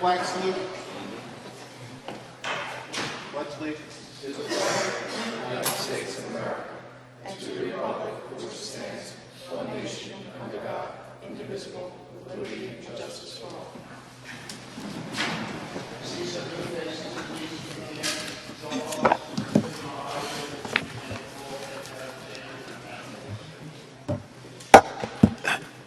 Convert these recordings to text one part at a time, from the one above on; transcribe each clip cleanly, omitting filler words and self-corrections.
flag salute. Pledge allegiance to the flag of the United States of America and to the republic for which it stands, one nation under God, indivisible, with liberty and justice for all.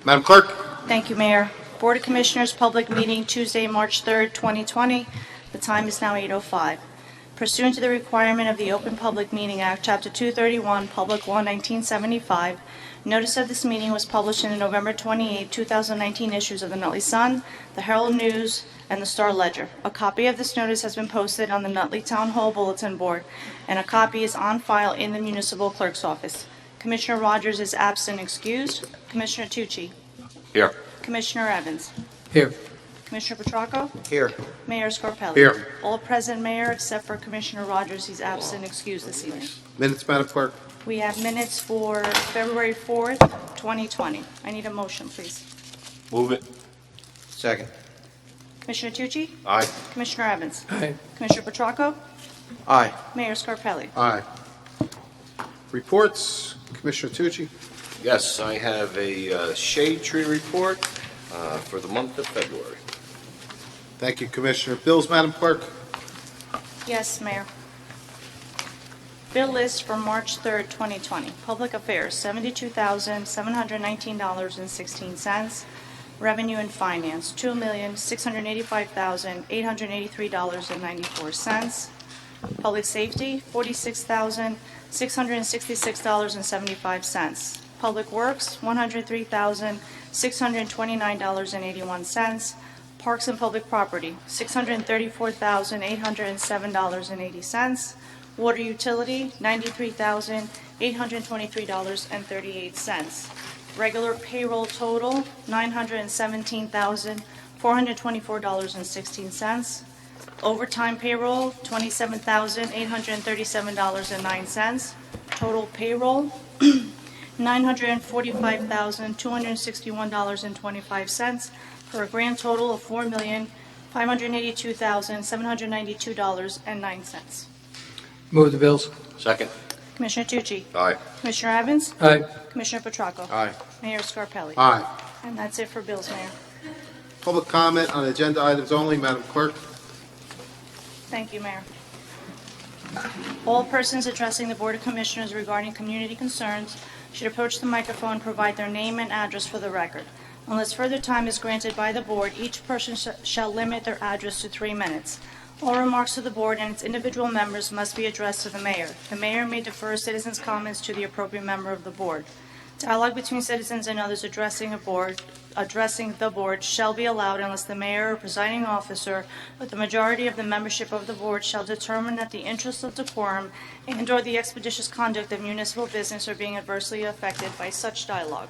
Madam Clerk. Thank you, Mayor. Board of Commissioners, public meeting Tuesday, March 3rd, 2020. The time is now 8:05. Pursuant to the requirement of the Open Public Meeting Act, Chapter 231, Public Law 1975, notice of this meeting was published in the November 28, 2019 issues of the Nutley Sun, the Herald News, and the Star Ledger. A copy of this notice has been posted on the Nutley Town Hall Bulletin Board, and a copy is on file in the Municipal Clerk's office. Commissioner Rogers is absent, excused. Commissioner Tucci. Here. Commissioner Evans. Here. Commissioner Petracco. Here. Mayor Scarpelli. Here. All present, Mayor, except for Commissioner Rogers. He's absent, excused this evening. Minutes, Madam Clerk. We have minutes for February 4th, 2020. I need a motion, please. Move it. Second. Commissioner Tucci. Aye. Commissioner Evans. Aye. Commissioner Petracco. Aye. Mayor Scarpelli. Aye. Reports. Commissioner Tucci. Yes, I have a shade tree report for the month of February. Thank you, Commissioner. Bills, Madam Clerk. Yes, Mayor. Bill list for March 3rd, 2020. Public Affairs, $72,719.16. Revenue and Finance, $2,685,883.94. Public Safety, $46,666.75. Public Works, $103,629.81. Parks and Public Property, $634,807.80. Water Utility, $93,823.38. Regular payroll total, $917,424.16. Overtime payroll, $27,837.09. Total payroll, $945,261.25, for a grand total of $4,582,792.09. Move the bills. Second. Commissioner Tucci. Aye. Commissioner Evans. Aye. Commissioner Petracco. Aye. Mayor Scarpelli. Aye. And that's it for bills, Mayor. Public comment on agenda items only, Madam Clerk. Thank you, Mayor. All persons addressing the Board of Commissioners regarding community concerns should approach the microphone and provide their name and address for the record. Unless further time is granted by the Board, each person shall limit their address to 3 minutes. All remarks to the Board and its individual members must be addressed to the Mayor. The Mayor may defer citizens' comments to the appropriate member of the Board. Dialogue between citizens and others addressing the Board shall be allowed unless the Mayor or presiding officer or the majority of the membership of the Board shall determine that the interests of decorum and/or the expeditious conduct of municipal business are being adversely affected by such dialogue.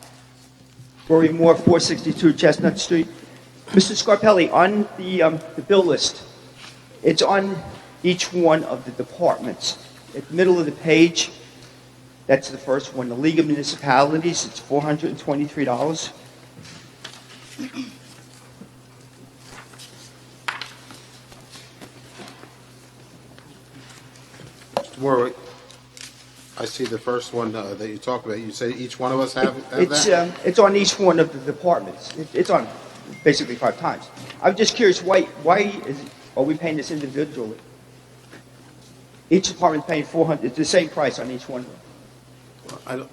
Rory Moore, 462 Chestnut Street. Mr. Scarpelli, on the bill list, it's on each one of the departments. At the middle of the page, that's the first one. The League of Municipalities, it's $423. Mr. Moore, I see the first one that you talked about. You say each one of us have that? It's on each one of the departments. It's on basically 5 times. I'm just curious, why are we paying this individually? Each department's paying $400. It's the same price on each one. I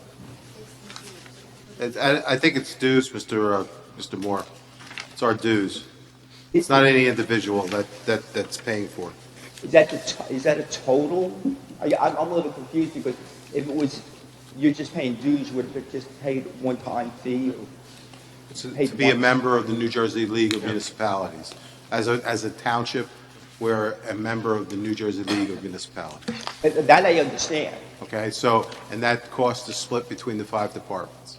think it's dues, Mr. Moore. It's our dues. It's not any individual that's paying for it. Is that a total? I'm a little confused because if it was you're just paying dues, would have just paid one-time fee? Or To be a member of the New Jersey League of Municipalities. As a township, we're a member of the New Jersey League of Municipalities. That I understand. Okay, so, and that cost is split between the 5 departments.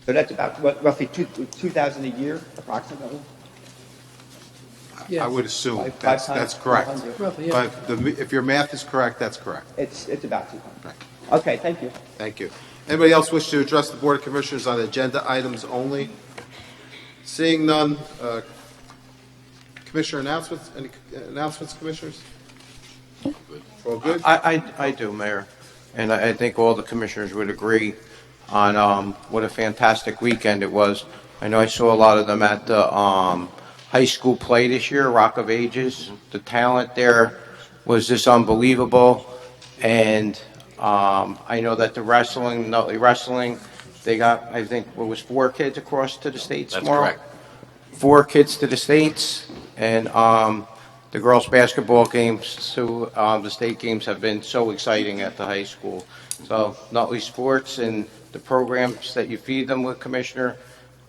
So that's about roughly $2,000 a year, approximately. Yes. I would assume Five that's times correct. 400. Roughly, yeah. But if your math is correct, that's correct. It's about 200. Right. Okay, thank you. Thank you. Anybody else wish to address the Board of Commissioners on agenda items only? Seeing none, Commissioner announcements? Any announcements, Commissioners? All good? I do, Mayor, and I think all the commissioners would agree on what a fantastic weekend it was. I know I saw a lot of them at the high school play this year, Rock of Ages. The talent there was just unbelievable, and I know that the wrestling, Nutley wrestling, they got, I think, what was 4 kids across to the States That's tomorrow? correct. 4 kids to the States, and the girls' basketball games, to the state games have been so exciting at the high school. So Nutley Sports and the programs that you feed them with, Commissioner,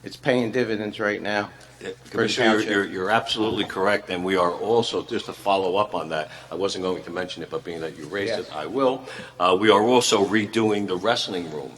it's paying dividends right now. Commissioner, township. you're absolutely correct, and we are also, just to follow up on that, I wasn't going to mention it, but being that you raised it, I will. We are also redoing the wrestling room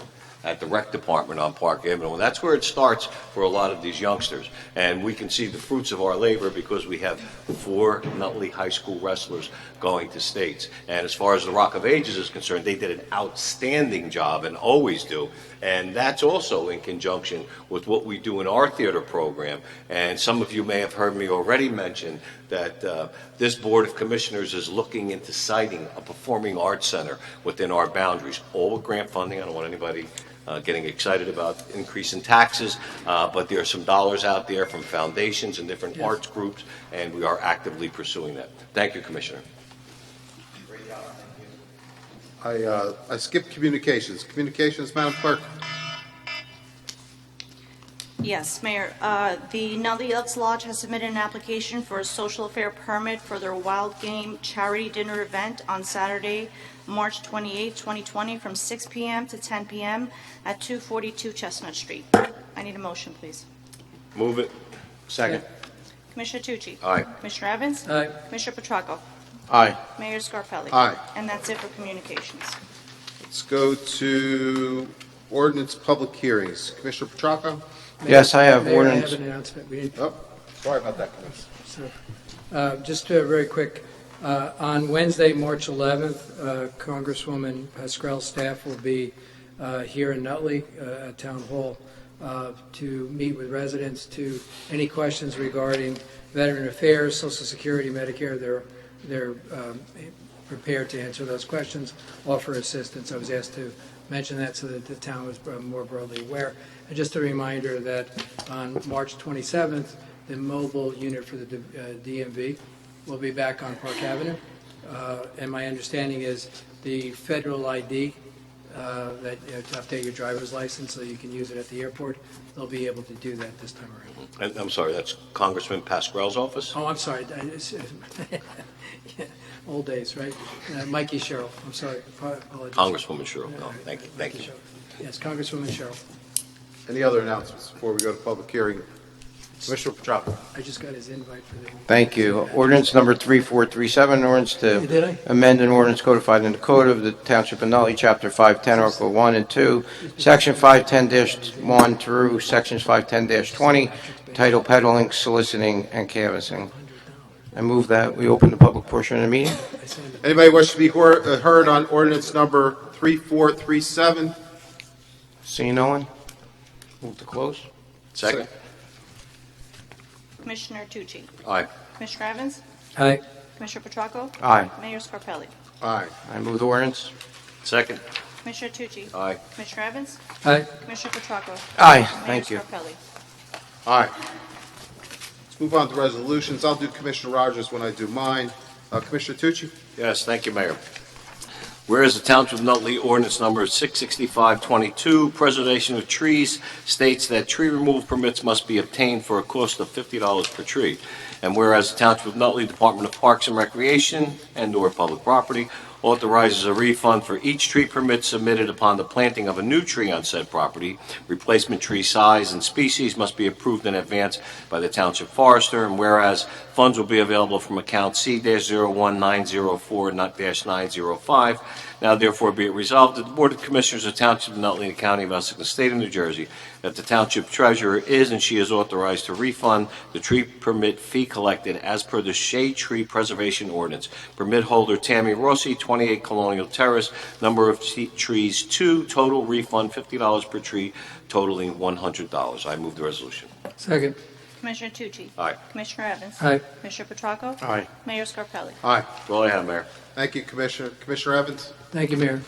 at the rec department on Park Avenue, and that's where it starts for a lot of these youngsters. And we can see the fruits of our labor because we have 4 Nutley High School wrestlers going to states. And as far as the Rock of Ages is concerned, they did an outstanding job and always do. And that's also in conjunction with what we do in our theater program. And some of you may have heard me already mention that this Board of Commissioners is looking into citing a performing arts center within our boundaries, all with grant funding. I don't want anybody getting excited about increase in taxes, but there are some dollars out there from foundations and different arts groups, and we are actively pursuing that. Thank you, Commissioner. I skipped communications. Communications, Madam Clerk? Yes, Mayor. The Nutley Elks Lodge has submitted an application for a social affair permit for their Wild Game Charity Dinner event on Saturday, March 28, 2020, from 6 p.m. to 10 p.m. at 242 Chestnut Street. I need a motion, please. Move it. Second. Commissioner Tucci? Aye. Commissioner Evans? Aye. Commissioner Petracco? Aye. Mayor Scarpelli? Aye. And that's it for communications. Let's go to ordinance public hearings. Commissioner Petracco? Yes, I have Mayor, ordinance. I have an announcement. Oh, sorry about that, Commissioner. Just very quick, on Wednesday, March 11th, Congresswoman Pascrell's staff will be here in Nutley at Town Hall to meet with residents to any questions regarding Veteran Affairs, Social Security, Medicare. They're prepared to answer those questions, offer assistance. I was asked to mention that so that the town was more broadly aware. And just a reminder that on March 27th, the mobile unit for the DMV will be back on Park Avenue. And my understanding is the federal ID that to update your driver's license so you can use it at the airport, they'll be able to do that this time around. And I'm sorry, that's Congressman Pascrell's office? Oh, I'm sorry. Yeah, old days, right? Mikey Sherrill. I'm sorry. Apologies. Congresswoman Sherrill. Oh, thank you. Thank you. Sherrill. Yes, Congresswoman Sherrill. Any other announcements before we go to public hearing? Commissioner Petracco? I just got his invite for the... Thank you. Ordinance number 3437, ordinance to Did I? amend an ordinance codified in the Code of the Township of Nutley, Chapter 510, Article 1 and 2, Section 510-1 through Sections 510-20, titled Peddling, Soliciting, and Canvassing. I move that we open the public portion of the meeting. Anybody wish to be heard on ordinance number 3437? Seeing no one? Move to close. Second? Commissioner Tucci? Aye. Commissioner Evans? Aye. Commissioner Petracco? Aye. Mayor Scarpelli? Aye. I move the ordinance. Second? Commissioner Tucci? Aye. Commissioner Evans? Aye. Commissioner Petracco? Aye. Mayor Thank you. Scarpelli? Aye. Let's move on to resolutions. I'll do Commissioner Rogers when I do mine. Commissioner Tucci? Yes, thank you, Mayor. Whereas the Township of Nutley ordinance number 66522, preservation of trees, states that tree removal permits must be obtained for a cost of $50 per tree. And whereas the Township of Nutley Department of Parks and Recreation and/or Public Property authorizes a refund for each tree permit submitted upon the planting of a new tree on said property. Replacement tree size and species must be approved in advance by the Township Forester, and whereas funds will be available from account C-01904-905, now therefore be it resolved that the Board of Commissioners of the Township of Nutley and the County of Essex, the State of New Jersey, that the Township Treasurer is and she is authorized to refund the tree permit fee collected as per the Shade Tree Preservation Ordinance. Permit holder Tammy Rossi, 28 Colonial Terrace, number of trees 2, total refund $50 per tree, totaling $100. I move the resolution. Second. Commissioner Tucci? Aye. Commissioner Evans? Aye. Commissioner Petracco? Aye. Mayor Scarpelli? Aye. That's all I have, Mayor. Thank you, Commissioner. Commissioner Evans? Thank you, Mayor.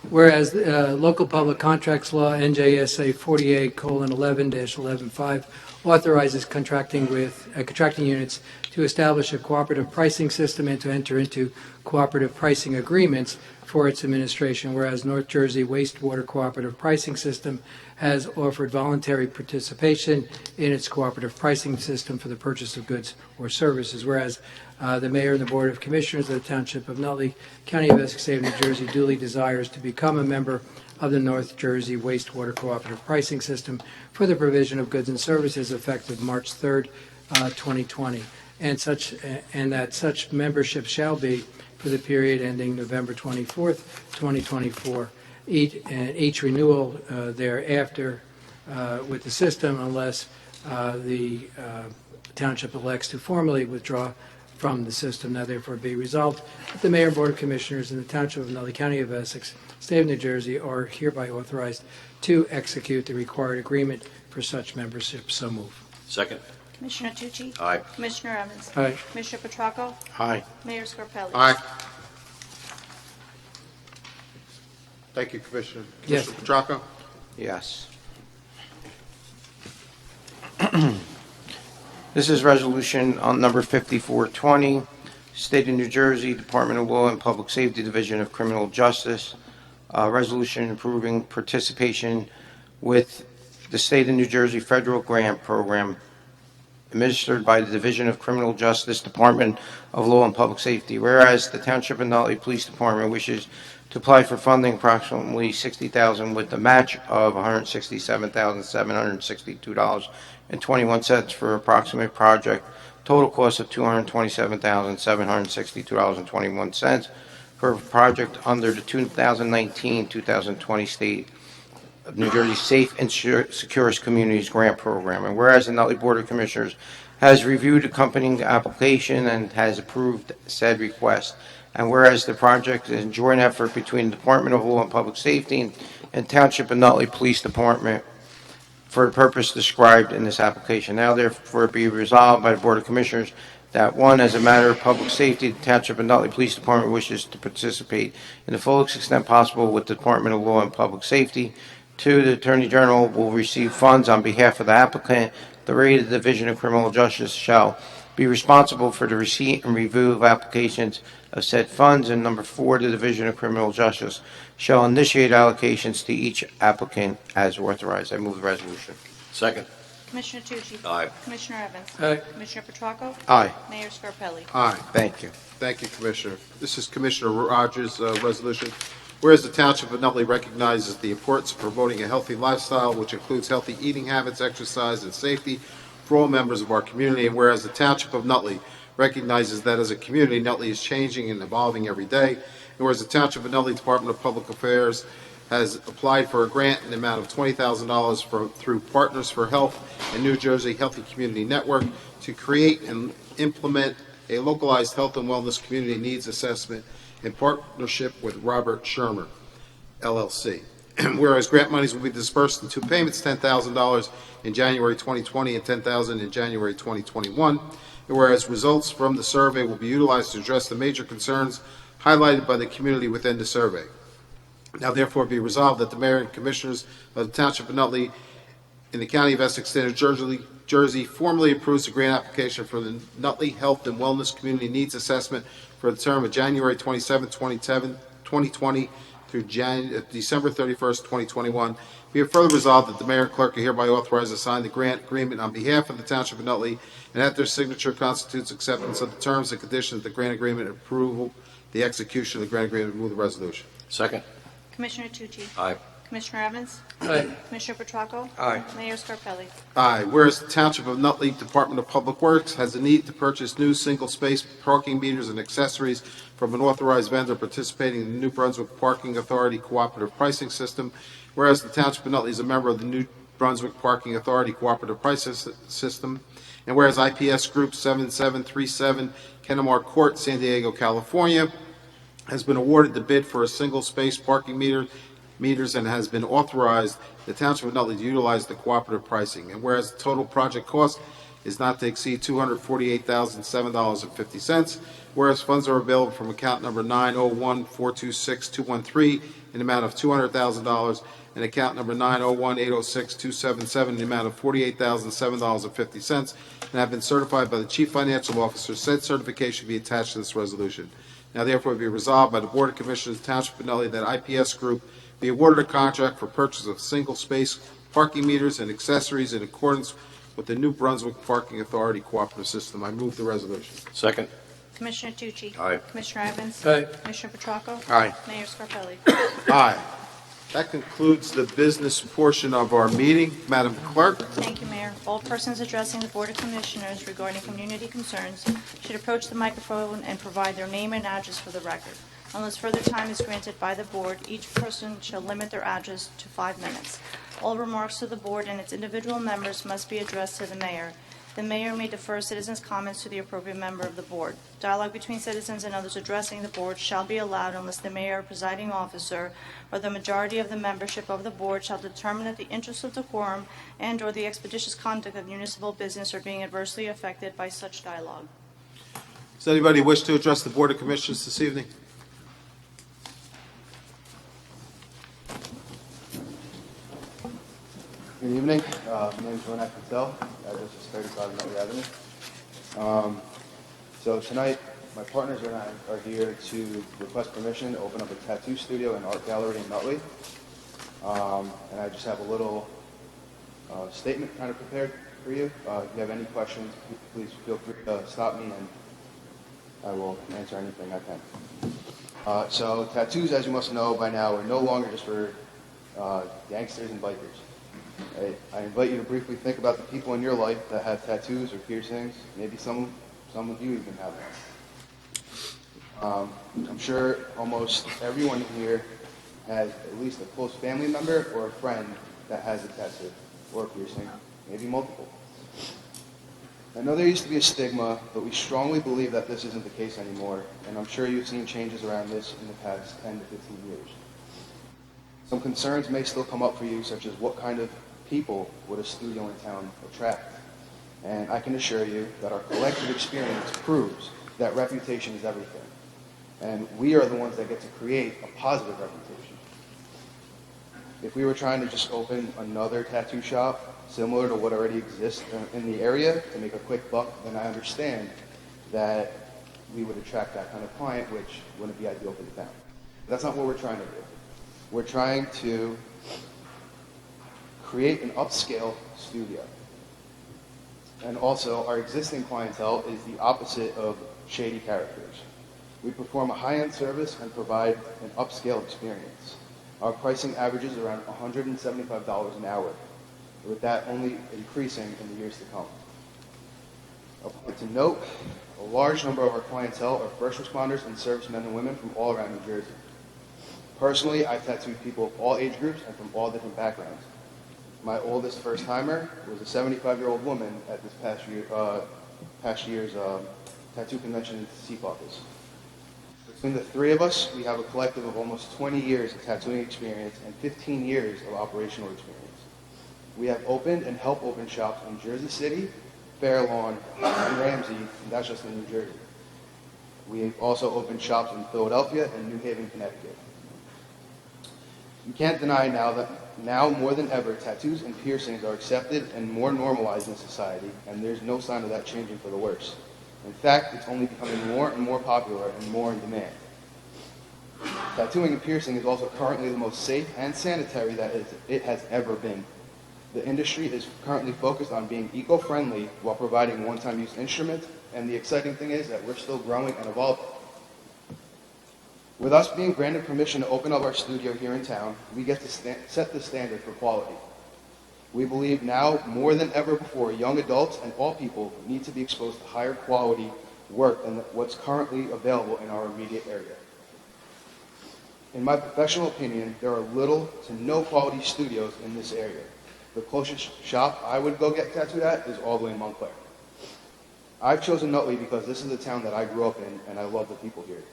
Whereas local public contracts law, NJSA 48:11-11.5, authorizes contracting units to establish a cooperative pricing system and to enter into cooperative pricing agreements for its administration, whereas North Jersey Wastewater Cooperative Pricing System has offered voluntary participation in its cooperative pricing system for the purchase of goods or services, whereas the Mayor and the Board of Commissioners of the Township of Nutley, County of Essex, State of New Jersey, duly desires to become a member of the North Jersey Wastewater Cooperative Pricing System for the provision of goods and services effective March 3rd, 2020, and that such membership shall be for the period ending November 24th, 2024. Each renewal thereafter with the system, unless the Township elects to formally withdraw from the system. Now therefore be resolved that the Mayor and Board of Commissioners in the Township of Nutley, County of Essex, State of New Jersey are hereby authorized to execute the required agreement for such membership. So move. Second. Commissioner Tucci? Aye. Commissioner Evans? Aye. Commissioner Petracco? Aye. Mayor Scarpelli? Aye. Thank you, Commissioner. Yes. Commissioner Petracco? Yes. This is resolution on number 5420, State of New Jersey, Department of Law and Public Safety, Division of Criminal Justice, resolution approving participation with the State of New Jersey Federal Grant Program administered by the Division of Criminal Justice, Department of Law and Public Safety. Whereas the Township of Nutley Police Department wishes to apply for funding approximately $60,000 with a match of $167,762.21 for approximate project, total cost of $227,762.21 for a project under the 2019-2020 State of New Jersey Safe and Secure Communities Grant Program. And whereas the Nutley Board of Commissioners has reviewed accompanying application and has approved said request, and whereas the project is a joint effort between the Department of Law and Public Safety and Township of Nutley Police Department for the purpose described in this application. Now therefore be resolved by the Board of Commissioners that one, as a matter of public safety, the Township of Nutley Police Department wishes to participate in the fullest extent possible with the Department of Law and Public Safety. Two, the Attorney General will receive funds on behalf of the applicant. Three, the Division of Criminal Justice shall be responsible for the receipt and review of applications of said funds. And number four, the Division of Criminal Justice shall initiate allocations to each applicant as authorized. I move the resolution. Second. Commissioner Tucci? Aye. Commissioner Evans? Aye. Commissioner Petracco? Aye. Mayor Scarpelli? Aye. Thank you. Thank you, Commissioner. This is Commissioner Rogers' resolution. Whereas the Township of Nutley recognizes the importance of promoting a healthy lifestyle, which includes healthy eating habits, exercise, and safety for all members of our community, and whereas the Township of Nutley recognizes that as a community, Nutley is changing and evolving every day, and whereas the Township of Nutley Department of Public Affairs has applied for a grant in the amount of $20,000 through Partners for Health and New Jersey Healthy Community Network to create and implement a localized health and wellness community needs assessment in partnership with Robert Shermer, LLC. Whereas grant monies will be dispersed in two payments, $10,000 in January 2020 and $10,000 in January 2021. And whereas results from the survey will be utilized to address the major concerns highlighted by the community within the survey. Now therefore be resolved that the Mayor and Commissioners of the Township of Nutley in the County of Essex, State of Jersey formally approves the grant application for the Nutley Health and Wellness Community Needs Assessment for the term of January 27, 2020 through December 31st, 2021. Be it further resolved that the Mayor and Clerk are hereby authorized to sign the grant agreement on behalf of the Township of Nutley, and that their signature constitutes acceptance of the terms and conditions of the grant agreement and approval the execution of the grant agreement. Move the resolution. Second. Commissioner Tucci? Aye. Commissioner Evans? Aye. Commissioner Petracco? Aye. Mayor Scarpelli? Aye. Whereas the Township of Nutley Department of Public Works has a need to purchase new single-space parking meters and accessories from an authorized vendor participating in the New Brunswick Parking Authority Cooperative Pricing System. Whereas the Township of Nutley is a member of the New Brunswick Parking Authority Cooperative Pricing System. And whereas IPS Group 7737 Kennemar Court, San Diego, California, has been awarded the bid for a single-space parking meters and has been authorized the Township of Nutley to utilize the cooperative pricing. And whereas the total project cost is not to exceed $248,007.50, whereas funds are available from account number 901-426-213 in the amount of $200,000 and account number 901-806-277 in the amount of $48,007.50, and have been certified by the Chief Financial Officer. Said certification be attached to this resolution. Now therefore be resolved by the Board of Commissioners of the Township of Nutley that IPS Group be awarded a contract for purchase of single-space parking meters and accessories in accordance with the New Brunswick Parking Authority cooperative system. I move the resolution. Second. Commissioner Tucci? Aye. Commissioner Evans? Aye. Commissioner Petracco? Aye. Mayor Scarpelli? Aye. That concludes the business portion of our meeting. Madam Clerk? Thank you, Mayor. All persons addressing the Board of Commissioners regarding community concerns should approach the microphone and provide their name and address for the record. Unless further time is granted by the Board, each person shall limit their address to 5 minutes. All remarks to the Board and its individual members must be addressed to the Mayor. The Mayor may defer citizens' comments to the appropriate member of the Board. Dialogue between citizens and others addressing the Board shall be allowed unless the Mayor or presiding officer or the majority of the membership of the Board shall determine that the interests of decorum and/or the expeditious conduct of municipal business are being adversely affected by such dialogue. Does anybody wish to address the Board of Commissioners this evening? Good evening. My name is Ronak Patel. Address is 35 Nutley Avenue. So tonight, my partners and I are here to request permission to open up a tattoo studio and art gallery in Nutley. And I just have a little statement kind of prepared for you. If you have any questions, please feel free to stop me and I will answer anything I can. So tattoos, as you must know by now, are no longer just for gangsters and bikers. I invite you to briefly think about the people in your life that have tattoos or piercings. Maybe some of you even have them. I'm sure almost everyone in here has at least a close family member or a friend that has a tattoo or a piercing, maybe multiple. I know there used to be a stigma, but we strongly believe that this isn't the case anymore, and I'm sure you've seen changes around this in the past 10 to 15 years. Some concerns may still come up for you, such as what kind of people would a studio in town attract? And I can assure you that our collective experience proves that reputation is everything. And we are the ones that get to create a positive reputation. If we were trying to just open another tattoo shop similar to what already exists in the area to make a quick buck, then I understand that we would attract that kind of client, which wouldn't be ideal for the town. But that's not what we're trying to do. We're trying to create an upscale studio. And also, our existing clientele is the opposite of shady characters. We perform a high-end service and provide an upscale experience. Our pricing averages around $175 an hour, with that only increasing in the years to come. To note, a large number of our clientele are first responders and servicemen and women from all around New Jersey. Personally, I've tattooed people of all age groups and from all different backgrounds. My oldest first-timer was a 75-year-old woman at this past year's tattoo convention in Sea Caucus. Between the three of us, we have a collective of almost 20 years of tattooing experience and 15 years of operational experience. We have opened and helped open shops in Jersey City, Fair Lawn, and Ramsey, and that's just in New Jersey. We've also opened shops in Philadelphia and New Haven, Connecticut. You can't deny now that more than ever, tattoos and piercings are accepted and more normalized in society, and there's no sign of that changing for the worse. In fact, it's only becoming more and more popular and more in demand. Tattooing and piercing is also currently the most safe and sanitary that it has ever been. The industry is currently focused on being eco-friendly while providing one-time use instruments, and the exciting thing is that we're still growing and evolving. With us being granted permission to open up our studio here in town, we get to set the standard for quality. We believe now more than ever before, young adults and all people need to be exposed to higher quality work than what's currently available in our immediate area. In my professional opinion, there are little to no quality studios in this area. The closest shop I would go get tattooed at is all the way in Montclair. I've chosen Nutley because this is the town that I grew up in and I love the people here.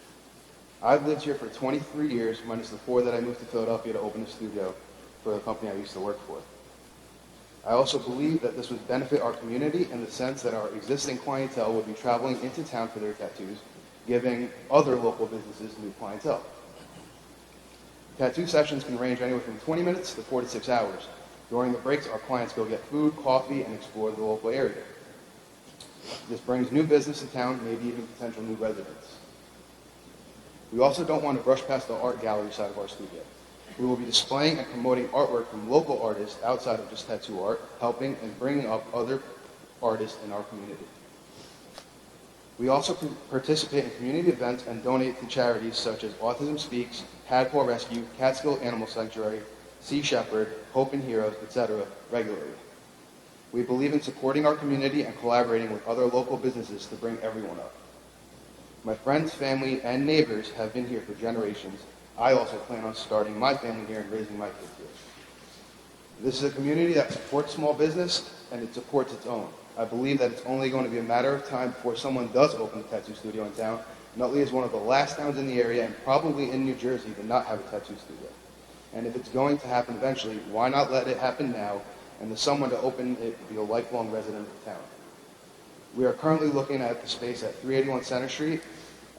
I've lived here for 23 years, minus the 4 that I moved to Philadelphia to open a studio for the company I used to work for. I also believe that this would benefit our community in the sense that our existing clientele would be traveling into town for their tattoos, giving other local businesses new clientele. Tattoo sessions can range anywhere from 20 minutes to 4 to 6 hours. During the breaks, our clients go get food, coffee, and explore the local area. This brings new business to town, maybe even potential new residents. We also don't want to brush past the art gallery side of our studio. We will be displaying and promoting artwork from local artists outside of just tattoo art, helping and bringing up other artists in our community. We also participate in community events and donate to charities such as Autism Speaks, Cat Paw Rescue, Catskill Animal Sanctuary, Sea Shepherd, Hope and Heroes, etc. regularly. We believe in supporting our community and collaborating with other local businesses to bring everyone up. My friends, family, and neighbors have been here for generations. I also plan on starting my family here and raising my kids here. This is a community that supports small business, and it supports its own. I believe that it's only going to be a matter of time before someone does open a tattoo studio in town. Nutley is one of the last towns in the area, and probably in New Jersey, to not have a tattoo studio. And if it's going to happen eventually, why not let it happen now, and the someone to open it be a lifelong resident of the town? We are currently looking at the space at 381 Center Street,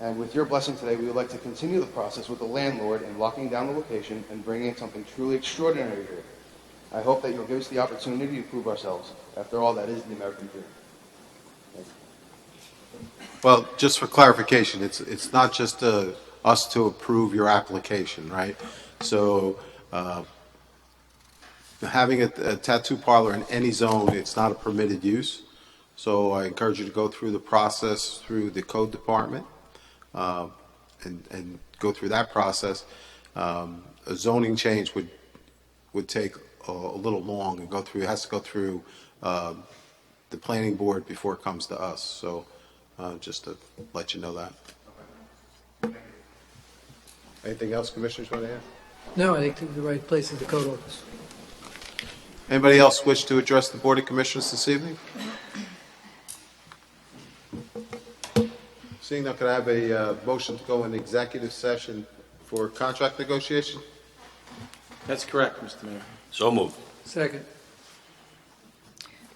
and with your blessing today, we would like to continue the process with the landlord in locking down the location and bringing something truly extraordinary here. I hope that you'll give us the opportunity to prove ourselves. After all, that is the American dream. Thank you. Well, just for clarification, it's not just us to approve your application, right? So having a tattoo parlor in any zone, it's not a permitted use. So I encourage you to go through the process through the code department and go through that process. A zoning change would take a little long and has to go through the planning board before it comes to us. So just to let you know that. Anything else commissioners want to add? No, I think the right place is the code office. Anybody else wish to address the Board of Commissioners this evening? Seeing none, could I have a motion to go in executive session for contract negotiation? That's correct, Mr. Mayor. So moved. Second.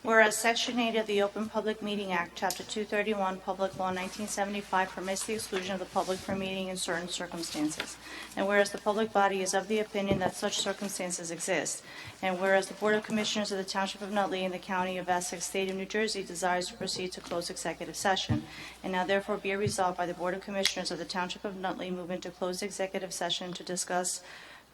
Whereas Section 8 of the Open Public Meeting Act, Chapter 231, Public Law 1975 permits the exclusion of the public from meeting in certain circumstances. And whereas the public body is of the opinion that such circumstances exist. And whereas the Board of Commissioners of the Township of Nutley in the County of Essex, State of New Jersey desires to proceed to close executive session. And now therefore be it resolved by the Board of Commissioners of the Township of Nutley move into closed executive session to discuss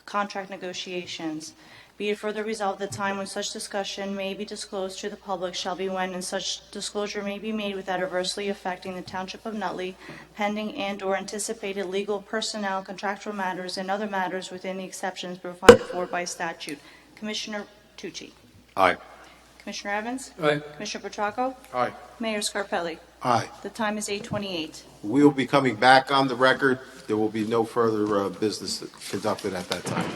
contract negotiations. Be it further resolved, the time when such discussion may be disclosed to the public shall be when and such disclosure may be made without adversely affecting the Township of Nutley, pending and/or anticipated legal, personnel, contractual matters, and other matters within the exceptions provided for by statute. Commissioner Tucci. Aye. Commissioner Evans? Aye. Commissioner Petracco? Aye. Mayor Scarpelli? Aye. The time is 8:28. We will be coming back on the record. There will be no further business conducted at that time.